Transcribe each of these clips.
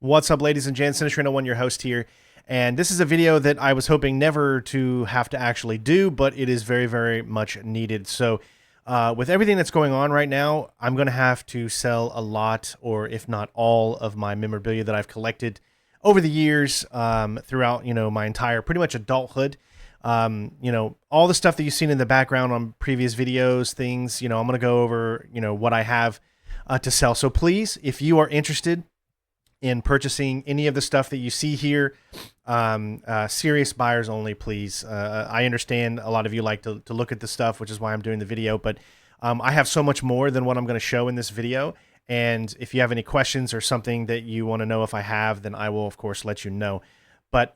What's up, ladies and gents? Sinistrino1, your host here. And this is a video that I was hoping never to have to actually do, but it is very, very much needed. So with everything that's going on right now, I'm going to have to sell a lot, or if not all, of my memorabilia that I've collected over the years throughout, my entire pretty much adulthood. All the stuff that you've seen in the background on previous videos, things, I'm going to go over, what I have to sell. So please, if you are interested in purchasing any of the stuff that you see here, serious buyers only, please. I understand a lot of you like to look at the stuff, which is why I'm doing the video, but I have so much more than what I'm going to show in this video. And if you have any questions or something that you want to know if I have, then I will, of course, let you know. But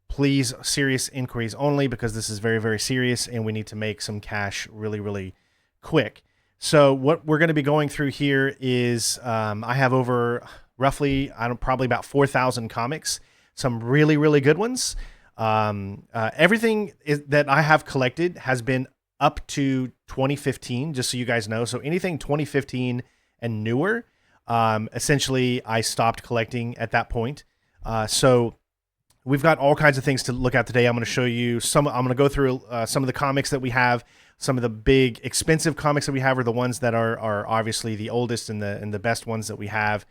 please, serious inquiries only, because this is very, very serious and we need to make some cash really, really quick. So what we're going to be going through here is I have over roughly, probably about 4,000 comics, some really, really good ones. Everything that I have collected has been up to 2015, just so you guys know. So anything 2015 and newer, essentially I stopped collecting at that point. So we've got all kinds of things to look at today. I'm going to show you I'm going to go through some of the comics that we have. Some of the big expensive comics that we have are the ones that are obviously the oldest and the best ones that we have.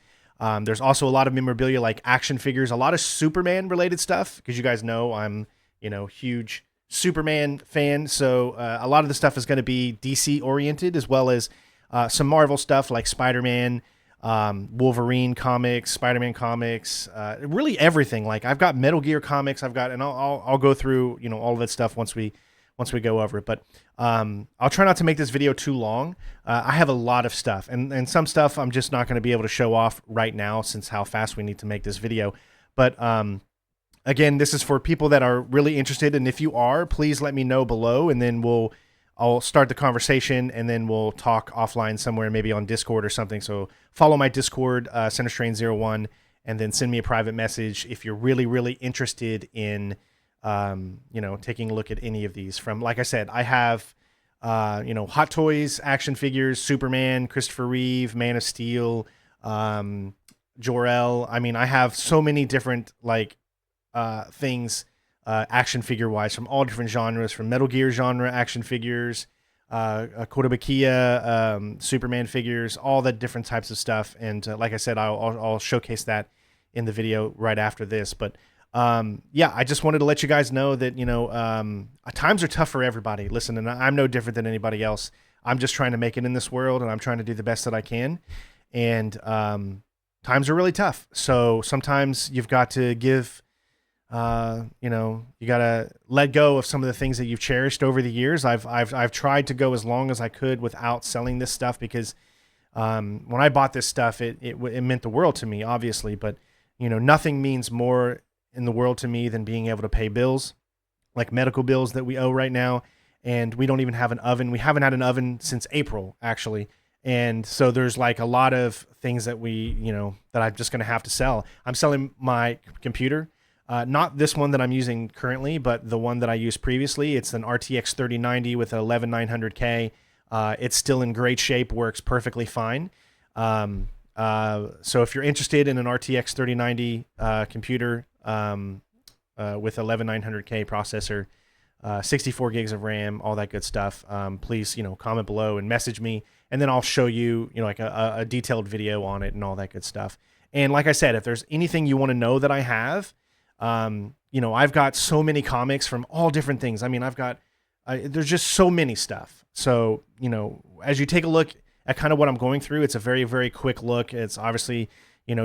There's also a lot of memorabilia like action figures, a lot of Superman related stuff, because you guys know I'm, huge Superman fan. So a lot of the stuff is going to be DC oriented, as well as some Marvel stuff like Spider-Man, Wolverine comics, Spider-Man comics, really everything. Like I've got Metal Gear comics, and I'll go through, all of that stuff once we go over it. But I'll try not to make this video too long. I have a lot of stuff, and some stuff I'm just not going to be able to show off right now since how fast we need to make this video. But again, this is for people that are really interested, and if you are, please let me know below, and then I'll start the conversation, and then we'll talk offline somewhere, maybe on Discord or something. So follow my Discord, Sinistrain01, and then send me a private message if you're really, really interested in taking a look at any of these. From, like I said, I have, Hot Toys, action figures, Superman, Christopher Reeve, Man of Steel, Jor-El. I mean, I have so many different, things, action figure wise, from all different genres, from Metal Gear genre action figures, Kotobukiya, Superman figures, all the different types of stuff. And like I said, I'll showcase that in the video right after this. But yeah, I just wanted to let you guys know that, times are tough for everybody. Listen, and I'm no different than anybody else. I'm just trying to make it in this world, and I'm trying to do the best that I can. And times are really tough. So sometimes you've got to give, you got to let go of some of the things that you've cherished over the years. I've tried to go as long as I could without selling this stuff, because when I bought this stuff, it meant the world to me, obviously. But, nothing means more in the world to me than being able to pay bills, like medical bills that we owe right now. And we don't even have an oven. We haven't had an oven since April, actually. And so there's like a lot of things that that I'm just going to have to sell. I'm selling my computer, not this one that I'm using currently, but the one that I used previously. It's an RTX 3090 with a 11900K. It's still in great shape, works perfectly fine. So if you're interested in an RTX 3090 computer, with 11900K processor, 64 gigs of RAM, all that good stuff, please, comment below and message me, and then I'll show you, like a detailed video on it and all that good stuff. And like I said, if there's anything you want to know that I have, I've got so many comics from all different things. I mean, there's just so many stuff. So, as you take a look at kind of what I'm going through, it's a very, very quick look. It's obviously,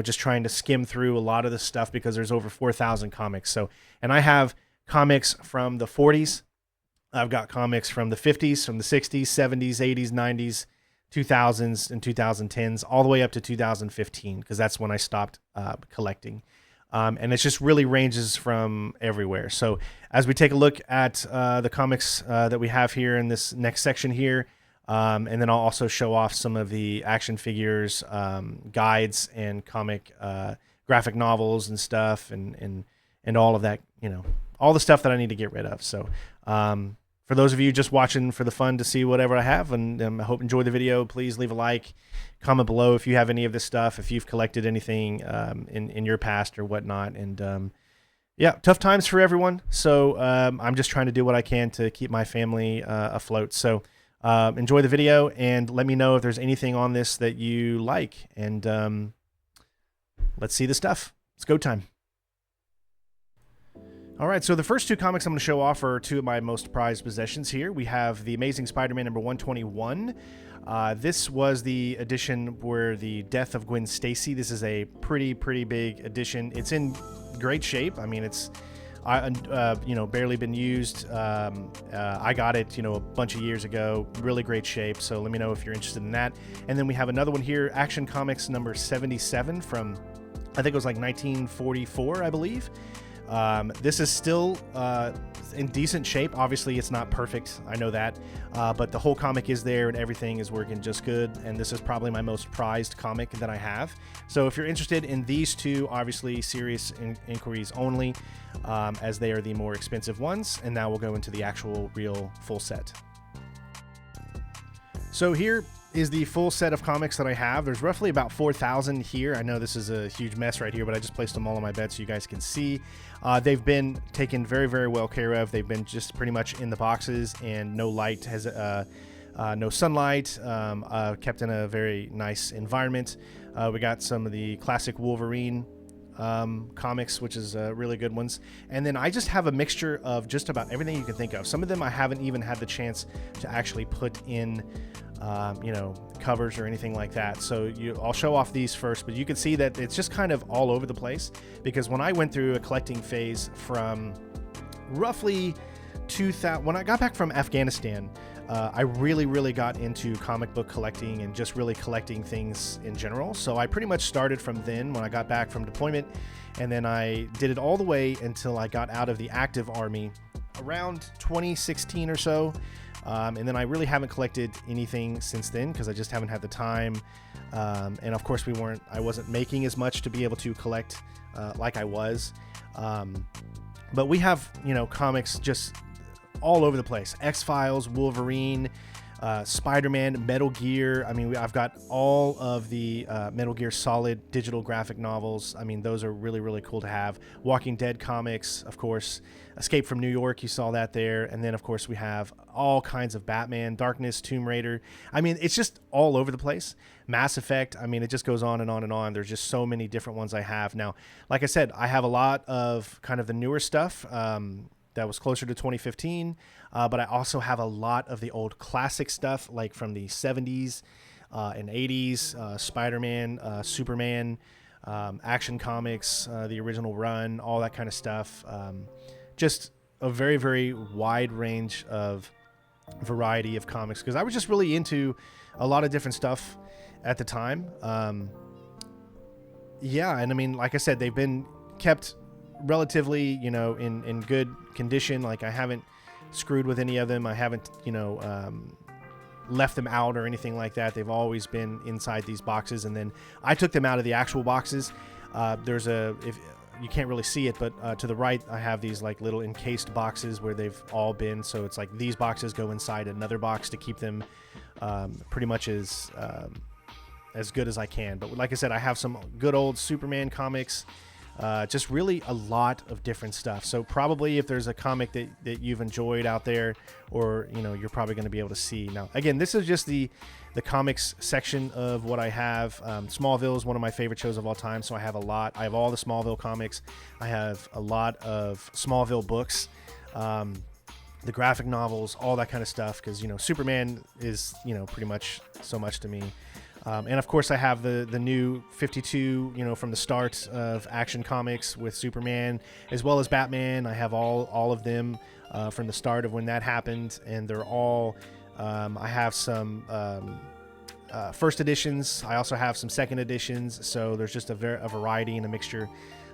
just trying to skim through a lot of the stuff, because there's over 4,000 comics. So, and I have comics from the 40s. I've got comics from the 50s, from the 60s, 70s, 80s, 90s, 2000s, and 2010s, all the way up to 2015, because that's when I stopped collecting. And it just really ranges from everywhere. So as we take a look at the comics that we have here in this next section here, and then I'll also show off some of the action figures, guides, and comic graphic novels and stuff, and all of that, all the stuff that I need to get rid of. So for those of you just watching for the fun to see whatever I have, and I hope you enjoy the video, please leave a like, comment below if you have any of this stuff, if you've collected anything in your past or whatnot. And yeah, tough times for everyone. So I'm just trying to do what I can to keep my family afloat. So enjoy the video and let me know if there's anything on this that you like. And let's see the stuff. It's go time. All right, so the first two comics I'm going to show off are two of my most prized possessions here. We have The Amazing Spider-Man number 121. This was the edition where the death of Gwen Stacy. This is a pretty big edition. It's in great shape. I mean, it's barely been used. I got it, a bunch of years ago. Really great shape. So let me know if you're interested in that. And then we have another one here, Action Comics number 77 from, I think it was like 1944, I believe. This is still in decent shape. Obviously, it's not perfect. I know that. But the whole comic is there and everything is working just good. And this is probably my most prized comic that I have. So if you're interested in these two, obviously serious inquiries only, as they are the more expensive ones. And now we'll go into the actual real full set. So here is the full set of comics that I have. There's roughly about 4,000 here. I know this is a huge mess right here, but I just placed them all on my bed so you guys can see. They've been taken very well care of. They've been just pretty much in the boxes, and no light has no sunlight, kept in a very nice environment. We got some of the classic Wolverine comics, which is really good ones. And then I just have a mixture of just about everything you can think of. Some of them I haven't even had the chance to actually put in covers or anything like that. So I'll show off these first, but you can see that it's just kind of all over the place, because when I went through a collecting phase from roughly 2000, when I got back from Afghanistan, I really got into comic book collecting and just really collecting things in general. So I pretty much started from then when I got back from deployment, and then I did it all the way until I got out of the active army around 2016 or so. And then I really haven't collected anything since then because I just haven't had the time. And of course I wasn't making as much to be able to collect like I was. But we have, comics just all over the place. X-Files, Wolverine, Spider-Man, Metal Gear. I mean, I've got all of the Metal Gear Solid digital graphic novels. I mean, those are really cool to have. Walking Dead comics, of course. Escape from New York, you saw that there. And then, of course, we have all kinds of Batman, Darkness, Tomb Raider. I mean, it's just all over the place. Mass Effect, I mean, it just goes on and on and on. There's just so many different ones I have. Now, like I said, I have a lot of kind of the newer stuff that was closer to 2015, but I also have a lot of the old classic stuff, like from the 70s and 80s, Spider-Man, Superman, Action Comics, the original run, all that kind of stuff. Just a very wide range of variety of comics, because I was just really into a lot of different stuff at the time. Yeah, and I mean, like I said, they've been kept relatively, in good condition. Like, I haven't screwed with any of them. I haven't, left them out or anything like that. They've always been inside these boxes, and then I took them out of the actual boxes. There's if you can't really see it, but to the right, I have these like little encased boxes where they've all been. So it's like these boxes go inside another box to keep them pretty much as good as I can. But like I said, I have some good old Superman comics. Just really a lot of different stuff. So probably if there's a comic that you've enjoyed out there, or you're probably going to be able to see. Now again, this is just the comics section of what I have. Smallville is one of my favorite shows of all time, so I have a lot. I have all the Smallville comics. I have a lot of Smallville books, the graphic novels, all that kind of stuff, because Superman is pretty much so much to me. And of course, I have the new 52, from the start of Action Comics with Superman, as well as Batman. I have all of them from the start of when that happened, and they're all. I have some first editions. I also have some second editions. So there's just a variety and a mixture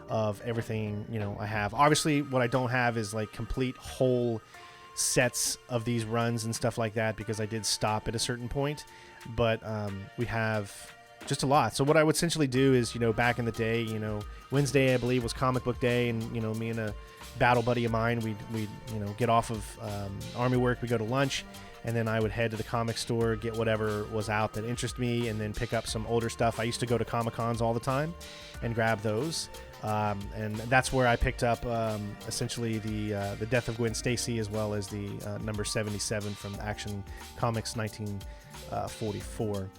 of everything. I have. Obviously, what I don't have is like complete whole sets of these runs and stuff like that, because I did stop at a certain point. But we have just a lot. So what I would essentially do is, back in the day, Wednesday I believe was comic book day, and me and a battle buddy of mine, we'd get off of army work, we go to lunch, and then I would head to the comic store, get whatever was out that interested me, and then pick up some older stuff. I used to go to Comic Cons all the time and grab those. And that's where I picked up essentially the Death of Gwen Stacy, as well as the number 77 from Action Comics 1944.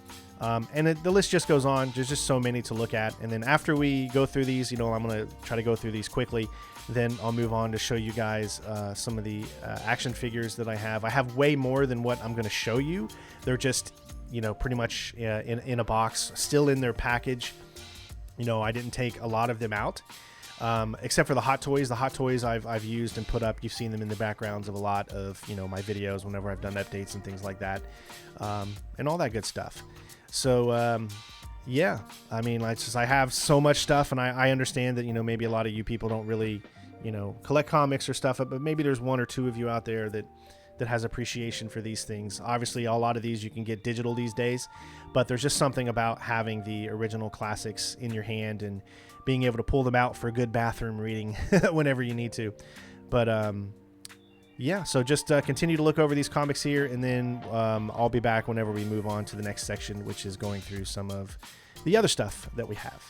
And the list just goes on. There's just so many to look at. And then after we go through these, I'm going to try to go through these quickly. Then I'll move on to show you guys some of the action figures that I have. I have way more than what I'm going to show you. They're just, pretty much in a box, still in their package. I didn't take a lot of them out, except for the Hot Toys. The Hot Toys I've used and put up. You've seen them in the backgrounds of a lot of, my videos whenever I've done updates and things like that, and all that good stuff. So, yeah, I mean, I have so much stuff, and I understand that, maybe a lot of you people don't really, collect comics or stuff, but maybe there's one or two of you out there that has appreciation for these things. Obviously, a lot of these you can get digital these days, but there's just something about having the original classics in your hand and being able to pull them out for good bathroom reading whenever you need to. But yeah, so just continue to look over these comics here, and then I'll be back whenever we move on to the next section, which is going through some of the other stuff that we have.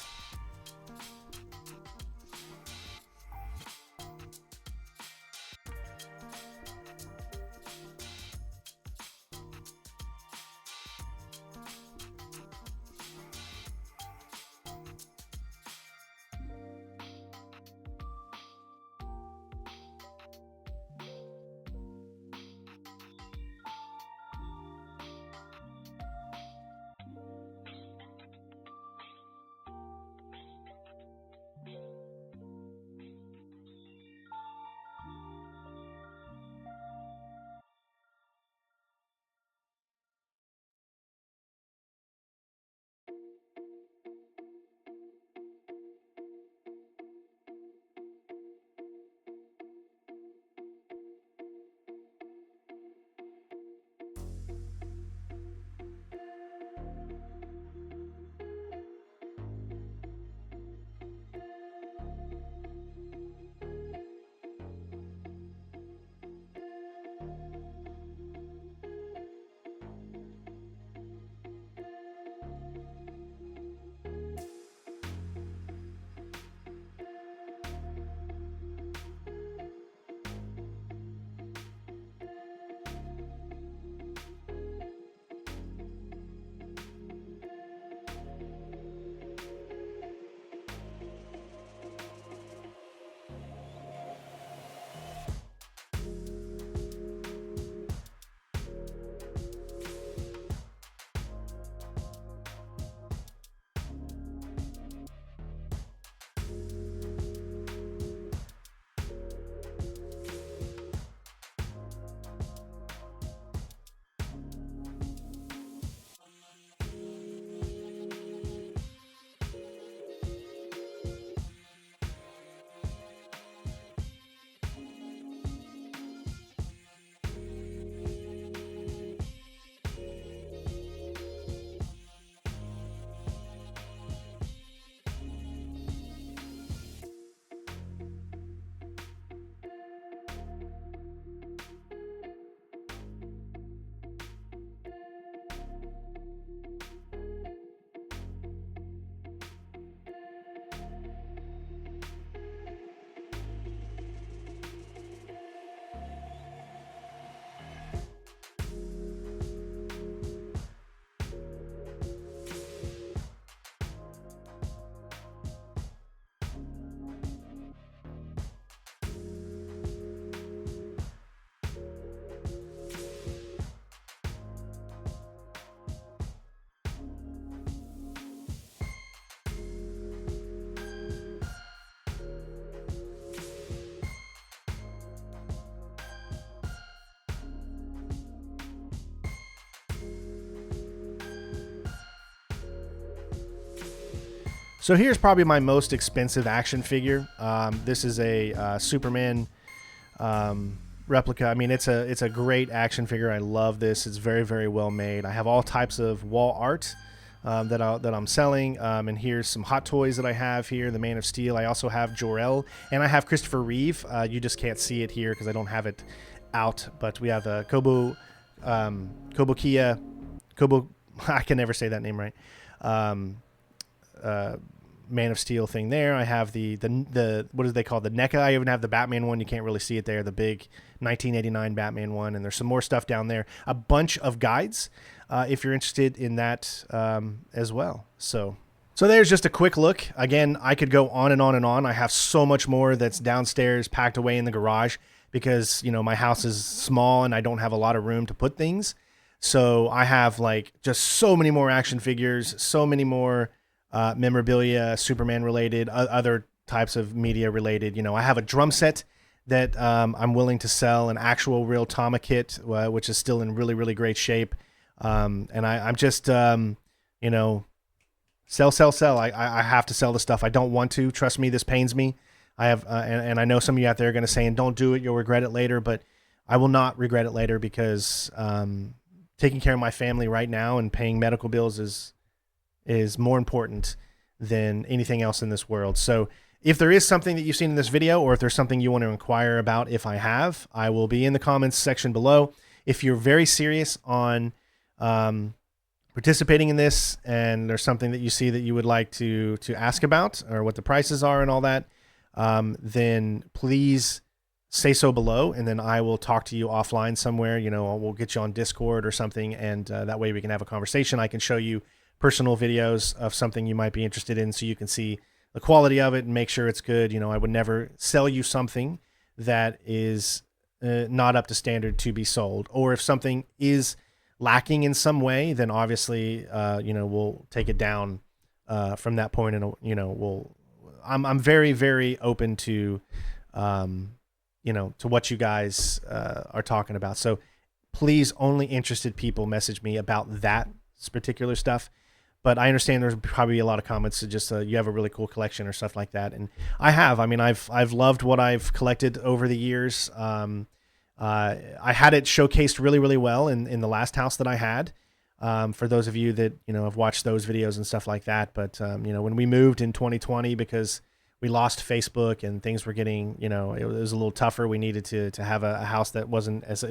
So here's probably my most expensive action figure. This is a Superman replica. I mean, it's a great action figure. I love this. It's very, very well made. I have all types of wall art that I'm selling. And here's some Hot Toys that I have here. The Man of Steel. I also have Jor-El, and I have Christopher Reeve. You just can't see it here because I don't have it out. But we have a Kobo I can never say that name right. Man of Steel thing there. I have the what do they call the NECA? I even have the Batman one. You can't really see it there. The big 1989 Batman one. And there's some more stuff down there. A bunch of guides if you're interested in that as well. So there's just a quick look. Again, I could go on and on and on. I have so much more that's downstairs packed away in the garage because, you know, my house is small and I don't have a lot of room to put things. So I have like just so many more action figures, so many more memorabilia, Superman related, other types of media related. You know, I have a drum set that I'm willing to sell, an actual real Tama kit, which is still in really, really great shape. And I'm just, you know, sell. I have to sell the stuff. I don't want to. Trust me, this pains me. I have, and I know some of you out there are going to say, and don't do it, you'll regret it later, but I will not regret it later because taking care of my family right now and paying medical bills is more important than anything else in this world. So if there is something that you've seen in this video, or if there's something you want to inquire about, if I have, I will be in the comments section below. If you're very serious on participating in this and there's something that you see that you would like to ask about, or what the prices are and all that, then please say so below, and then I will talk to you offline somewhere. You know, we'll get you on Discord or something, and that way we can have a conversation. I can show you personal videos of something you might be interested in so you can see the quality of it and make sure it's good. You know, I would never sell you something that is not up to standard to be sold. Or if something is lacking in some way, then obviously, you know, we'll take it down from that point. And, you know, I'm very, very open to, you know, to what you guys are talking about. So please, only interested people message me about that particular stuff. But I understand there's probably a lot of comments to just you have a really cool collection or stuff like that, and I have. I mean, I've loved what I've collected over the years. I had it showcased really, really well in the last house that I had. For those of you that, you know, have watched those videos and stuff like that. But you know, when we moved in 2020, because we lost Facebook and things were getting, you know, it was a little tougher. We needed to have a house that wasn't as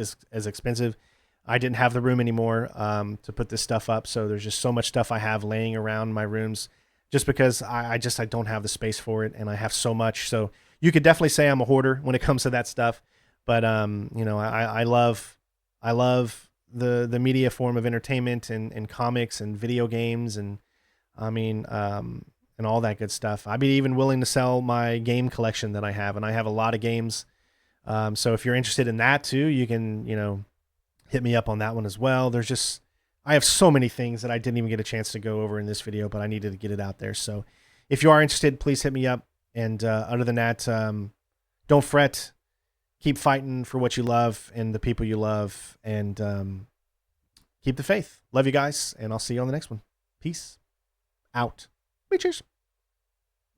expensive. I didn't have the room anymore to put this stuff up. So there's just so much stuff I have laying around my rooms just because I don't have the space for it, and I have so much. So you could definitely say I'm a hoarder when it comes to that stuff. But, you know, I love the media form of entertainment and comics and video games. And I mean, and all that good stuff. I'd be even willing to sell my game collection that I have, and I have a lot of games. So if you're interested in that too, you can, you know, hit me up on that one as well. There's just, I have so many things that I didn't even get a chance to go over in this video, but I needed to get it out there. So if you are interested, please hit me up. And other than that, don't fret. Keep fighting for what you love and the people you love, and keep the faith. Love you guys, and I'll see you on the next one. Peace out. Cheers.